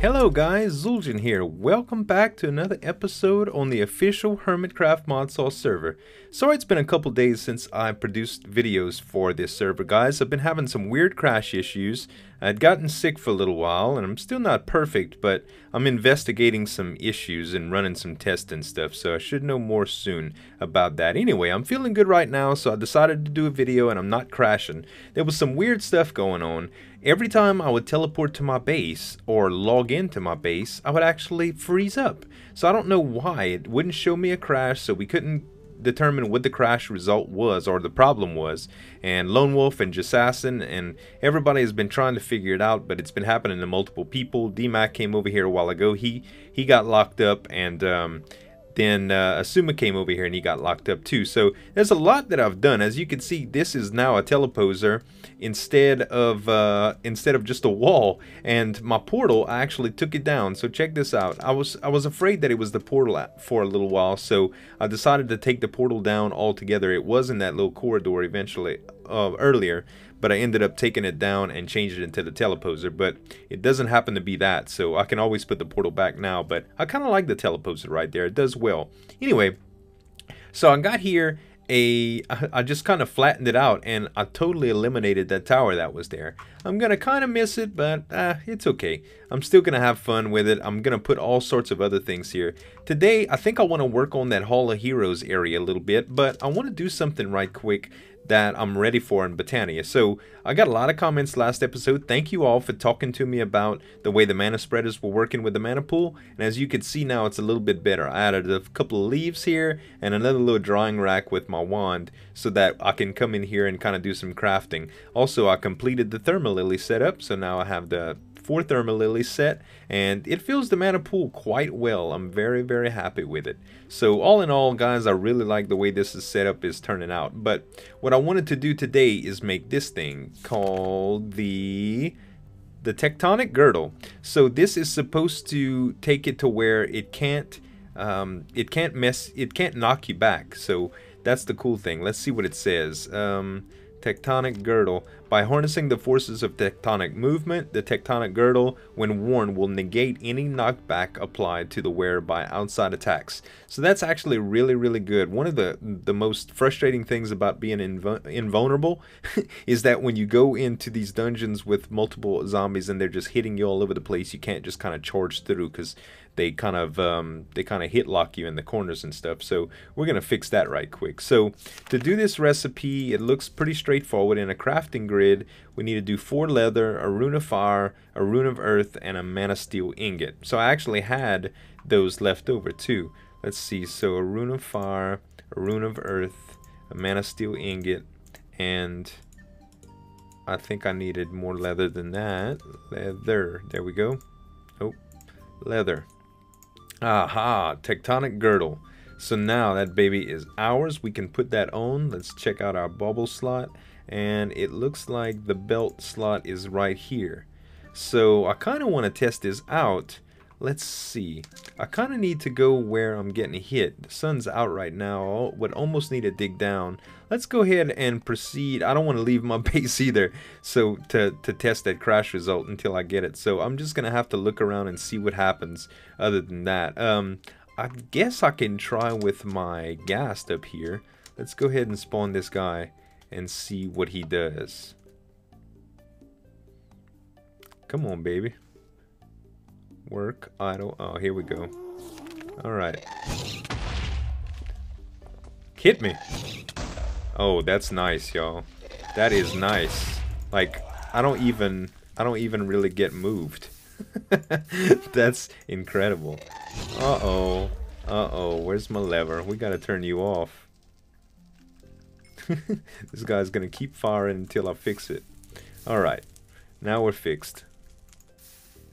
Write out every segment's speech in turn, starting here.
Hello guys, Zueljin here. Welcome back to another episode on the official HermitCraft ModSauce server. Sorry it's been a couple days since I produced videos for this server, guys. I've been having some weird crash issues. I'd gotten sick for a little while, and I'm still not perfect, but I'm investigating some issues and running some tests and stuff, so I should know more soon about that. Anyway, I'm feeling good right now, so I decided to do a video, and I'm not crashing. There was some weird stuff going on. Every time I would teleport to my base or log into my base, I would actually freeze up. So I don't know why. It wouldn't show me a crash, so we couldn't determine what the crash result was or the problem was. And Lone Wolf and Jassassin and everybody has been trying to figure it out, but it's been happening to multiple people. D-Mac came over here a while ago. He got locked up, and then Asuma came over here and he got locked up too. So there's a lot that I've done. As you can see, this is now a teleposer instead of just a wall. And my portal, I actually took it down. So check this out. I was afraid that it was the portal for a little while, so I decided to take the portal down altogether. It was in that little corridor eventually earlier, but I ended up taking it down and changed it into the teleposer. But it doesn't happen to be that, so I can always put the portal back now. But I kind of like the teleposer right there. It does well. Anyway, so I got here. I just kind of flattened it out, and I totally eliminated that tower that was there. I'm gonna kind of miss it, but it's okay. I'm still gonna have fun with it. I'm gonna put all sorts of other things here. Today, I think I want to work on that Hall of Heroes area a little bit, but I want to do something right quick that I'm ready for in Botania. So I got a lot of comments last episode. Thank you all for talking to me about the way the mana spreaders were working with the mana pool, and as you can see now, it's a little bit better. I added a couple of leaves here and another little drawing rack with my wand so that I can come in here and kind of do some crafting. Also, I completed the thermal lily setup, so now I have the 4 thermal lilies set, and it fills the mana pool quite well. I'm very happy with it. So all in all, guys, I really like the way this is set up is turning out. But what I wanted to do today is make this thing called the Tectonic girdle. So this is supposed to take it to where it can't knock you back. So that's the cool thing. Let's see what it says. Tectonic girdle. By harnessing the forces of tectonic movement, the tectonic girdle, when worn, will negate any knockback applied to the wearer by outside attacks. So that's actually really good. One of the most frustrating things about being invulnerable is that when you go into these dungeons with multiple zombies and they're just hitting you all over the place, you can't just kind of charge through because they kind of hit lock you in the corners and stuff. So we're gonna fix that right quick. So to do this recipe, it looks pretty straightforward. In a crafting grid, we need to do 4 leather, a rune of fire, a rune of earth, and a mana steel ingot. So I actually had those left over too. Let's see. So a rune of fire, a rune of earth, a mana steel ingot, and I think I needed more leather than that. Leather. There we go. Oh, leather. Aha, tectonic girdle. So now that baby is ours. We can put that on. Let's check out our bubble slot, and it looks like the belt slot is right here. So I kind of want to test this out. Let's see. I kind of need to go where I'm getting hit. The sun's out right now. Would almost need to dig down. Let's go ahead and proceed. I don't want to leave my base either, so to test that crash result until I get it. So I'm just gonna have to look around and see what happens. Other than that, I guess I can try with my ghast up here. Let's go ahead and spawn this guy and see what he does. Come on, baby. Work, idle. Oh, here we go. Alright. Hit me. Oh, that's nice, y'all. That is nice. Like, I don't even really get moved. That's incredible. Uh-oh. Uh-oh. Where's my lever? We gotta turn you off. This guy's gonna keep firing until I fix it. Alright. Now we're fixed.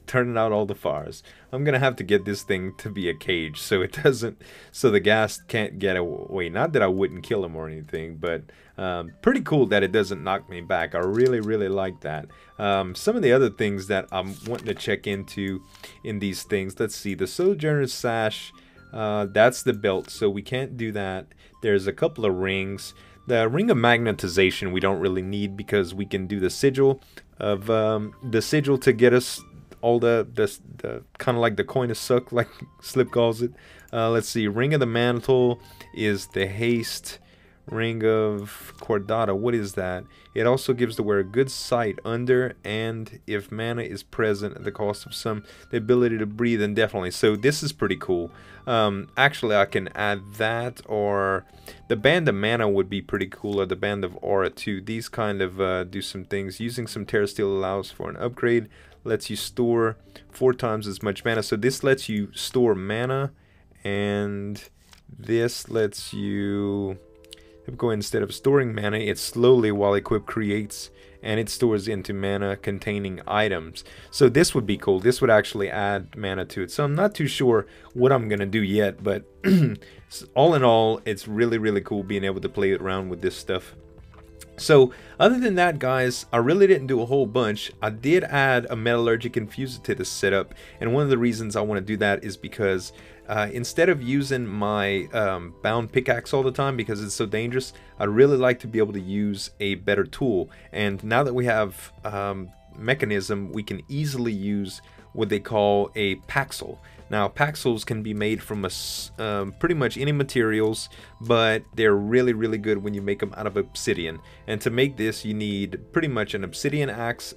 Turning out all the fires. I'm gonna have to get this thing to be a cage so it doesn't, so the ghast can't get away. Not that I wouldn't kill him or anything, but pretty cool that it doesn't knock me back. I really like that. Some of the other things that I'm wanting to check into in these things. Let's see, the Sojourner's Sash. That's the belt, so we can't do that. There's a couple of rings. The ring of magnetization we don't really need because we can do the sigil of to get us all the kind of like the coin of suck, like Slip calls it. Let's see, Ring of the Mantle is the haste. Ring of Cordata, what is that? It also gives the wearer good sight under, and if mana is present at the cost of some, the ability to breathe indefinitely. So this is pretty cool. Actually, I can add that, or the Band of Mana would be pretty cool, or the Band of Aura too. These kind of do some things. Using some Terra Steel allows for an upgrade, lets you store 4 times as much mana. So this lets you store mana, and this lets you go instead of storing mana, it slowly while equip creates, and it stores into mana containing items. So this would be cool. This would actually add mana to it. So I'm not too sure what I'm gonna do yet, but all in all, it's really cool being able to play around with this stuff. So other than that, guys, I really didn't do a whole bunch. I did add a metallurgic infuser to this setup, and one of the reasons I want to do that is because instead of using my bound pickaxe all the time because it's so dangerous, I'd really like to be able to use a better tool. And now that we have mechanism, we can easily use what they call a paxel. Now, paxels can be made from pretty much any materials, but they're really good when you make them out of obsidian. And to make this, you need pretty much an obsidian axe,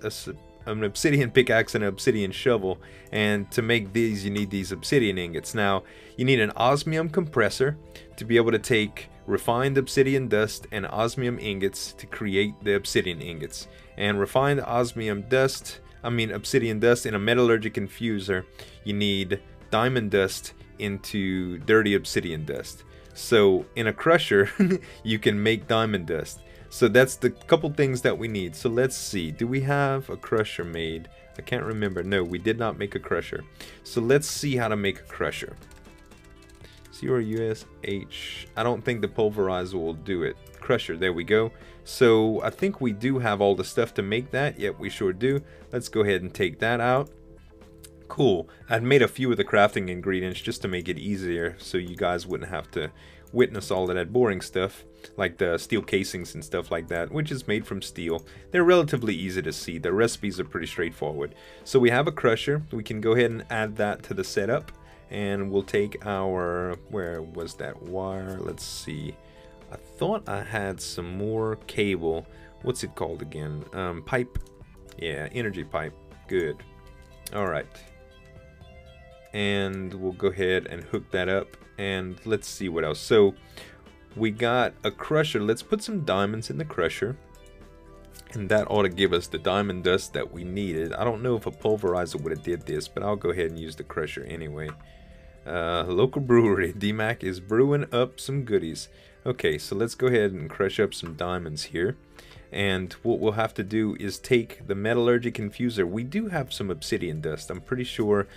an obsidian pickaxe, and an obsidian shovel. And to make these, you need these obsidian ingots. Now, you need an osmium compressor to be able to take refined obsidian dust and osmium ingots to create the obsidian ingots. And refined obsidian dust in a metallurgic infuser, you need diamond dust into dirty obsidian dust. So in a crusher, you can make diamond dust. So that's the couple things that we need. So let's see, do we have a crusher made? I can't remember. No, we did not make a crusher. So let's see how to make a crusher. CRUSH. I don't think the pulverizer will do it. Crusher, there we go. So I think we do have all the stuff to make that. Yep, we sure do. Let's go ahead and take that out. Cool. I'd made a few of the crafting ingredients just to make it easier so you guys wouldn't have to witness all of that boring stuff, like the steel casings and stuff like that, which is made from steel. They're relatively easy to see. The recipes are pretty straightforward. So we have a crusher. We can go ahead and add that to the setup, and we'll take our, where was that wire? Let's see. I thought I had some more cable. What's it called again? Pipe. Yeah, energy pipe. Good. All right. And we'll go ahead and hook that up, and let's see what else. So we got a crusher. Let's put some diamonds in the crusher, and that ought to give us the diamond dust that we needed. I don't know if a pulverizer would have did this, but I'll go ahead and use the crusher anyway. Local brewery, DMAC is brewing up some goodies. Okay, so let's go ahead and crush up some diamonds here. And what we'll have to do is take the metallurgic infuser. We do have some obsidian dust. I'm pretty sure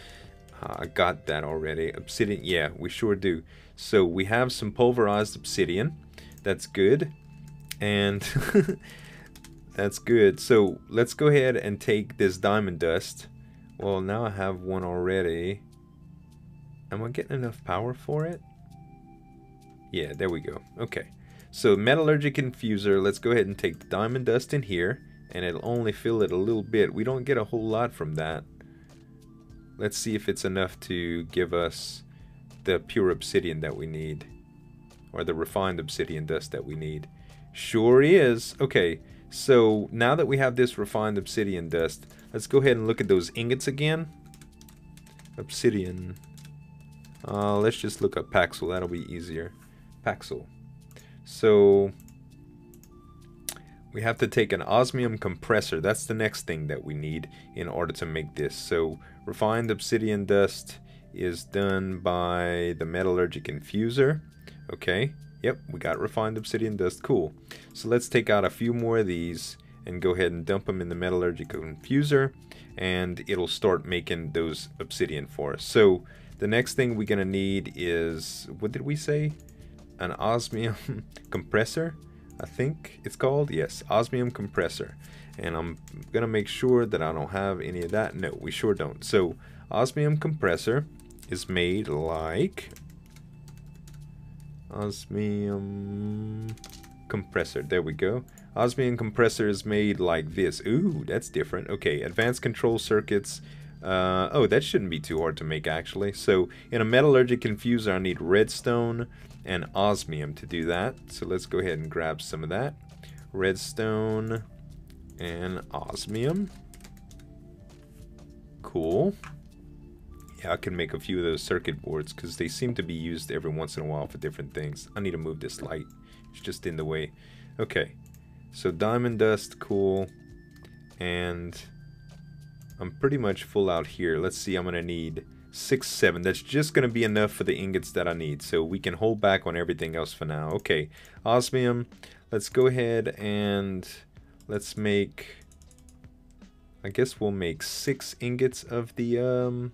I got that already. Obsidian, yeah, we sure do. So we have some pulverized obsidian. That's good. And that's good. So let's go ahead and take this diamond dust. Well, now I have one already. Am I getting enough power for it? Yeah, there we go. Okay. So metallurgic infuser, let's go ahead and take the diamond dust in here, and it'll only fill it a little bit. We don't get a whole lot from that. Let's see if it's enough to give us the pure obsidian that we need, or the refined obsidian dust that we need. Sure is. Okay, so now that we have this refined obsidian dust, let's go ahead and look at those ingots again. Obsidian. Let's just look up paxel. That'll be easier. Paxel. So we have to take an osmium compressor. That's the next thing that we need in order to make this. So refined obsidian dust is done by the metallurgic infuser. Okay, yep, we got refined obsidian dust. Cool. So let's take out a few more of these and go ahead and dump them in the metallurgic infuser, and it'll start making those obsidian for us. So the next thing we're gonna need is, what did we say? An osmium compressor, I think it's called. Yes, osmium compressor. And I'm gonna make sure that I don't have any of that. No, we sure don't. So osmium compressor is made like osmium compressor. There we go. Osmium compressor is made like this. Ooh, that's different. Okay, advanced control circuits. Oh, that shouldn't be too hard to make, actually. So in a metallurgic infuser, I need redstone and osmium to do that. So let's go ahead and grab some of that. Redstone and osmium. Cool. Yeah, I can make a few of those circuit boards because they seem to be used every once in a while for different things. I need to move this light. It's just in the way. Okay. So diamond dust, cool. And I'm pretty much full out here. Let's see, I'm going to need 6, 7. That's just going to be enough for the ingots that I need. So we can hold back on everything else for now. Okay, osmium. Let's go ahead and let's make... I guess we'll make 6 ingots of the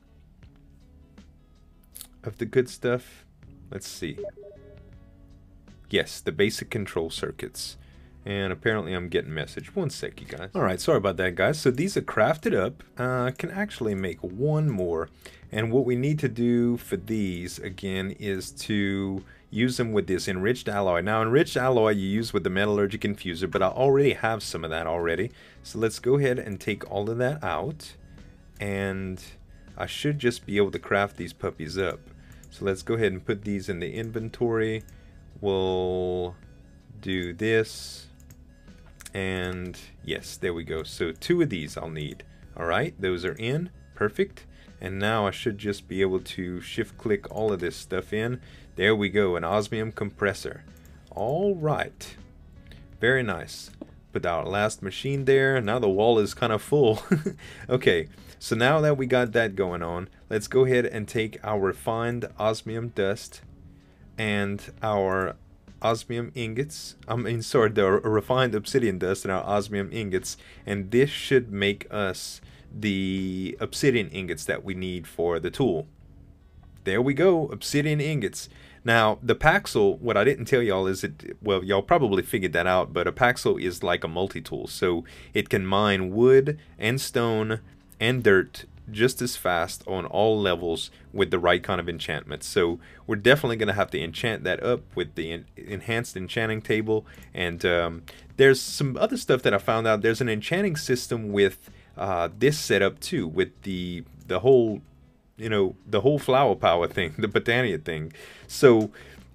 good stuff. Let's see. Yes, the basic control circuits. And apparently I'm getting message. One sec, you guys. Alright, sorry about that, guys. So these are crafted up. I can actually make one more. And what we need to do for these, again, is to use them with this enriched alloy. Now, enriched alloy you use with the metallurgic infuser, but I already have some of that already. So let's go ahead and take all of that out. And I should just be able to craft these puppies up. So let's go ahead and put these in the inventory. We'll do this. And yes, there we go. So 2 of these I'll need. Alright, those are in. Perfect. And now I should just be able to shift click all of this stuff in. There we go, an osmium compressor. Alright. Very nice. Put our last machine there. Now the wall is kind of full. Okay, so now that we got that going on, let's go ahead and take our refined osmium dust and our osmium ingots, the refined obsidian dust and our osmium ingots, and this should make us the obsidian ingots that we need for the tool. There we go, obsidian ingots. Now, the paxel, what I didn't tell y'all is well, y'all probably figured that out, but a paxel is like a multi-tool, so it can mine wood and stone and dirt just as fast on all levels with the right kind of enchantment. So we're definitely going to have to enchant that up with the enhanced enchanting table. And there's some other stuff that I found out. There's an enchanting system with this setup too, with the whole, you know, the whole flower power thing, the botania thing. So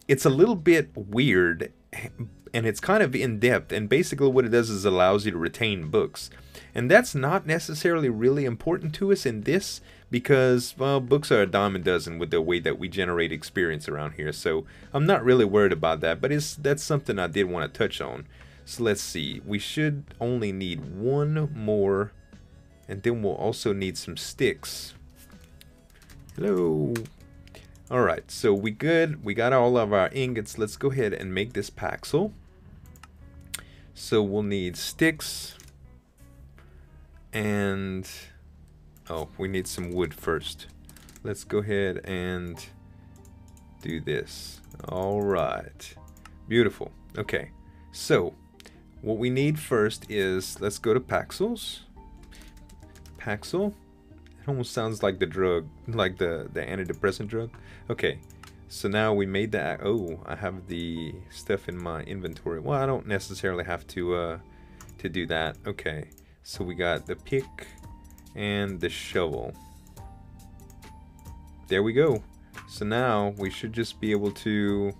it's a little bit weird and it's kind of in depth, and basically what it does is allows you to retain books. And that's not necessarily really important to us in this because, well, books are a dime a dozen with the way that we generate experience around here. So I'm not really worried about that, but that's something I did want to touch on. So let's see, we should only need 1 more, and then we'll also need some sticks. Hello. Alright, so we good. We got all of our ingots. Let's go ahead and make this paxel. So we'll need sticks. And oh, we need some wood first. Let's go ahead and do this. Alright. Beautiful. Okay. So what we need first is, let's go to paxels. Paxel. Almost sounds like the drug, like the antidepressant drug. Okay, so now we made that. Oh, I have the stuff in my inventory. Well, I don't necessarily have to do that. Okay, so we got the pick and the shovel. There we go. So now we should just be able to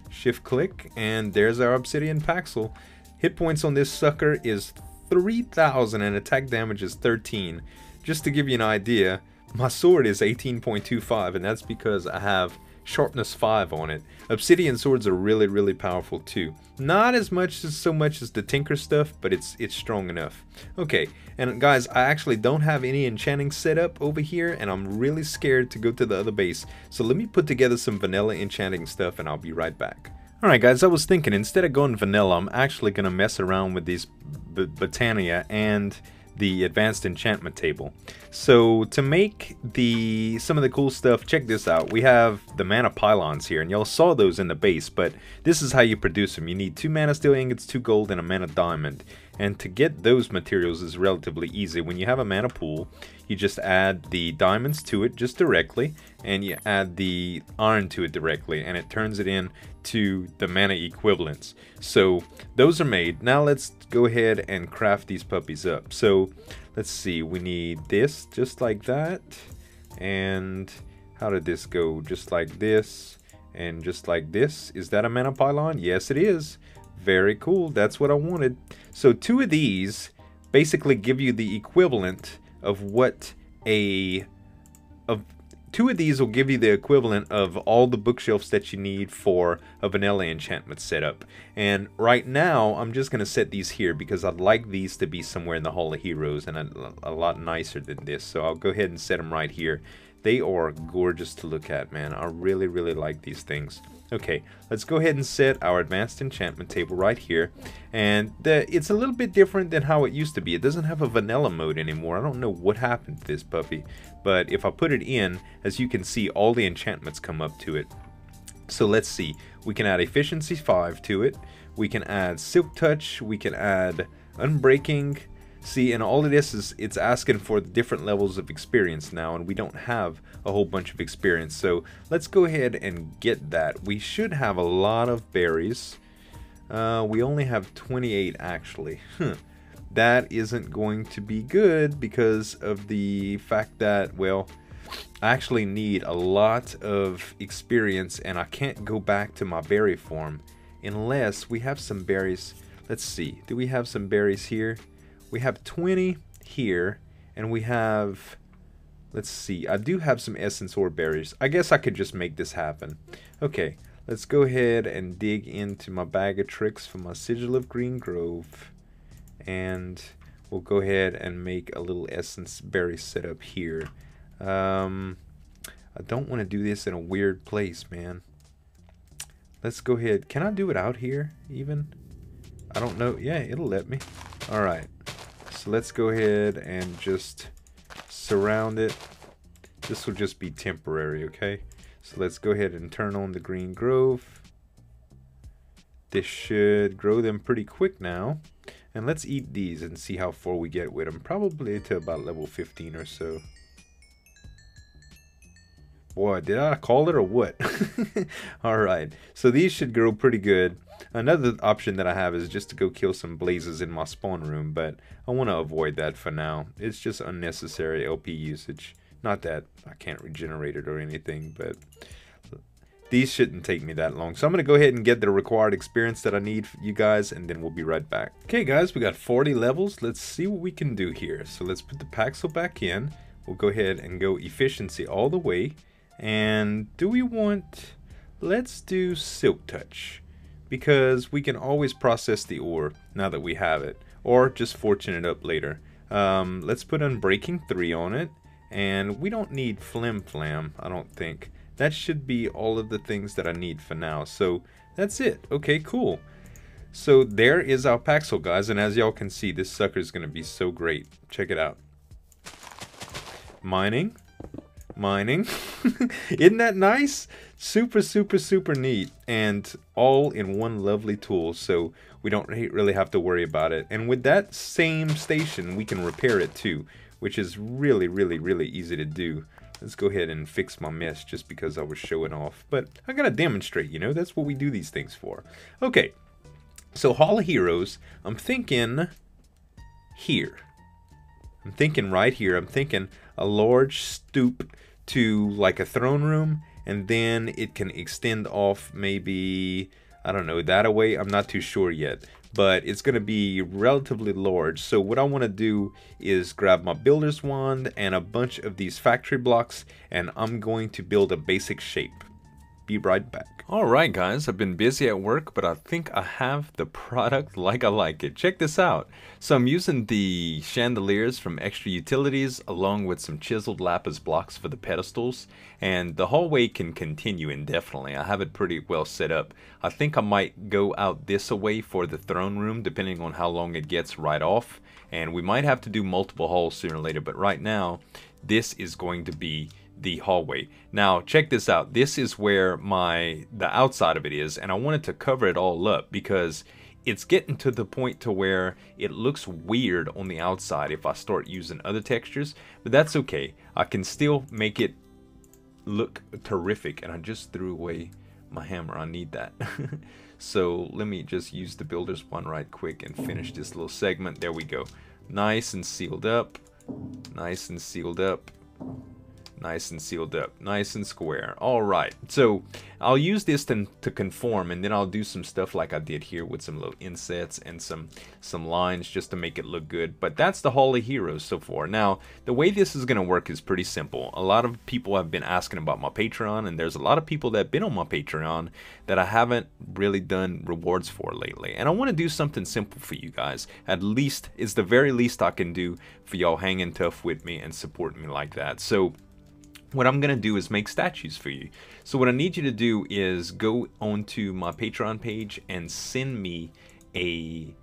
shift click, and there's our obsidian paxel. Hit points on this sucker is 3,000 and attack damage is 13. Just to give you an idea, my sword is 18.25, and that's because I have sharpness 5 on it. Obsidian swords are really, really powerful too. Not as much as so much as the tinker stuff, but it's strong enough. Okay, and guys, I actually don't have any enchanting set up over here, and I'm really scared to go to the other base. So let me put together some vanilla enchanting stuff, and I'll be right back. Alright guys, I was thinking instead of going vanilla, I'm actually going to mess around with these botania and the advanced enchantment table. So to make some of the cool stuff, check this out. We have the mana pylons here, and y'all saw those in the base, but this is how you produce them. You need 2 mana steel ingots, 2 gold, and a mana diamond. And to get those materials is relatively easy. When you have a mana pool, you just add the diamonds to it just directly, and you add the iron to it directly, and it turns it in to the mana equivalents. So those are made. Now let's go ahead and craft these puppies up. So let's see, we need this just like that, and how did this go? Just like this and just like this. Is that a mana pylon? Yes, it is. Very cool. That's what I wanted. So 2 of these basically give you the equivalent of what a 2 of these will give you the equivalent of all the bookshelves that you need for a vanilla enchantment setup. And right now I'm just going to set these here because I'd like these to be somewhere in the Hall of Heroes and a lot nicer than this. So I'll go ahead and set them right here. They are gorgeous to look at, man. I really, really like these things. Okay, let's go ahead and set our advanced enchantment table right here. And it's a little bit different than how it used to be. It doesn't have a vanilla mode anymore. I don't know what happened to this puppy. But if I put it in, as you can see, all the enchantments come up to it. So let's see. We can add efficiency 5 to it. We can add silk touch. We can add unbreaking. See, and all of this is, it's asking for the different levels of experience now, and we don't have a whole bunch of experience. So let's go ahead and get that. We should have a lot of berries. We only have 28 actually. That isn't going to be good because of the fact that, well, I actually need a lot of experience, and I can't go back to my berry farm unless we have some berries. Let's see, do we have some berries here? We have 20 here, and we have, let's see, I do have some essence ore berries. I guess I could just make this happen. Okay, let's go ahead and dig into my bag of tricks for my sigil of Green Grove, and we'll go ahead and make a little essence berry setup here. I don't want to do this in a weird place, man. Let's go ahead. Can I do it out here even? I don't know. Yeah, it'll let me. All right. So let's go ahead and just surround it. This will just be temporary, okay? So let's go ahead and turn on the Green Grove. This should grow them pretty quick now. And let's eat these and see how far we get with them. Probably to about level 15 or so. Boy, did I call it or what? Alright, so these should grow pretty good. Another option that I have is just to go kill some blazes in my spawn room, but I want to avoid that for now. It's just unnecessary LP usage. Not that I can't regenerate it or anything, but these shouldn't take me that long. So I'm going to go ahead and get the required experience that I need for you guys, and then we'll be right back. Okay guys, we got 40 levels. Let's see what we can do here. So let's put the paxel back in. We'll go ahead and go efficiency all the way. And do we want, let's do silk touch, because we can always process the ore now that we have it, or just fortune it up later. Let's put unbreaking 3 on it, and we don't need flim flam, I don't think. That should be all of the things that I need for now. So that's it. Okay, cool. So there is our paxel, guys, and as y'all can see, this sucker is going to be so great. Check it out. Mining. Isn't that nice? Super, super, super neat, and all in one lovely tool, so we don't really have to worry about it. And with that same station, we can repair it too, which is really, really, really easy to do. Let's go ahead and fix my mess just because I was showing off, but I gotta demonstrate, you know, that's what we do these things for. Okay, so Hall of Heroes, I'm thinking here. I'm thinking right here. I'm thinking a large stoop to like a throne room, and then it can extend off maybe, I don't know, that away. I'm not too sure yet, but it's going to be relatively large. So what I want to do is grab my builder's wand and a bunch of these factory blocks, and I'm going to build a basic shape. Be right back. Alright guys, I've been busy at work, but I think I have the product like I like it. Check this out. So I'm using the chandeliers from Extra Utilities along with some chiseled lapis blocks for the pedestals, and the hallway can continue indefinitely. I have it pretty well set up. I think I might go out this way for the throne room depending on how long it gets right off, and we might have to do multiple halls sooner or later, but right now this is going to be the hallway. Now check this out. This is where the outside of it is, and I wanted to cover it all up because it's getting to the point to where it looks weird on the outside if I start using other textures, but that's okay. I can still make it look terrific. And I just threw away my hammer. I need that. So let me just use the builder's one right quick and finish this little segment. There we go. Nice and sealed up. Nice and sealed up. Nice and sealed up. Nice and square. Alright, so I'll use this to conform, and then I'll do some stuff like I did here with some little insets and some lines just to make it look good. But that's the Hall of Heroes so far. Now, the way this is going to work is pretty simple. A lot of people have been asking about my Patreon, and there's a lot of people that have been on my Patreon that I haven't really done rewards for lately. And I want to do something simple for you guys. At least, it's the very least I can do for y'all hanging tough with me and supporting me like that. So what I'm going to do is make statues for you. So what I need you to do is go onto my Patreon page and send me a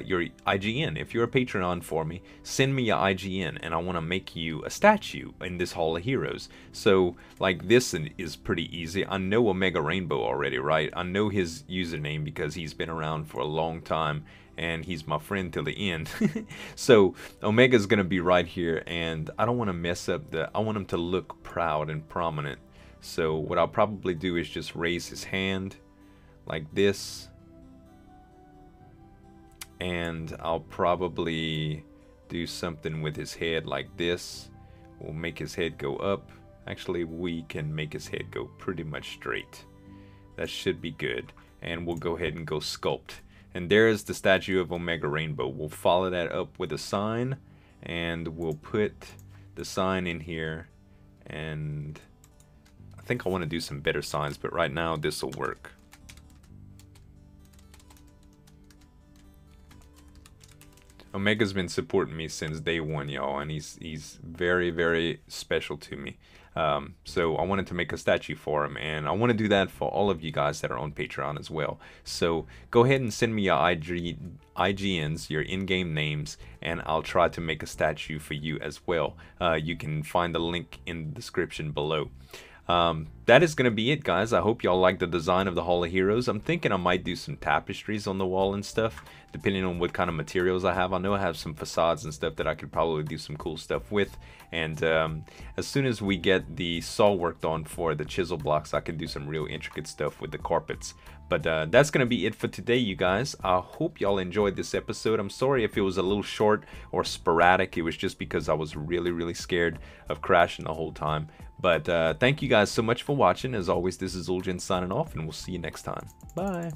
your IGN. If you're a Patreon for me, send me your IGN, and I want to make you a statue in this Hall of Heroes. So like this is pretty easy. I know Omega Rainbow already, right? I know his username because he's been around for a long time and he's my friend till the end. So Omega's gonna be right here, and I don't want to mess up I want him to look proud and prominent. So what I'll probably do is just raise his hand like this, and I'll probably do something with his head like this. We'll make his head go up. Actually, we can make his head go pretty much straight. That should be good. And we'll go ahead and go sculpt. And there is the statue of Omega Rainbow. We'll follow that up with a sign, and we'll put the sign in here. And I think I want to do some better signs, but right now this will work. Omega's been supporting me since day one, y'all, and he's very, very special to me. So I wanted to make a statue for him, and I want to do that for all of you guys that are on Patreon as well. So go ahead and send me your IGNs, your in-game names, and I'll try to make a statue for you as well. You can find the link in the description below. That is going to be it, guys. I hope y'all like the design of the Hall of Heroes. I'm thinking I might do some tapestries on the wall and stuff, depending on what kind of materials I have. I know I have some facades and stuff that I could probably do some cool stuff with. And as soon as we get the saw worked on for the chisel blocks, I can do some real intricate stuff with the carpets. But that's going to be it for today, you guys. I hope y'all enjoyed this episode. I'm sorry if it was a little short or sporadic. It was just because I was really, really scared of crashing the whole time. But thank you guys so much for watching. As always, this is Zueljin signing off, and we'll see you next time. Bye.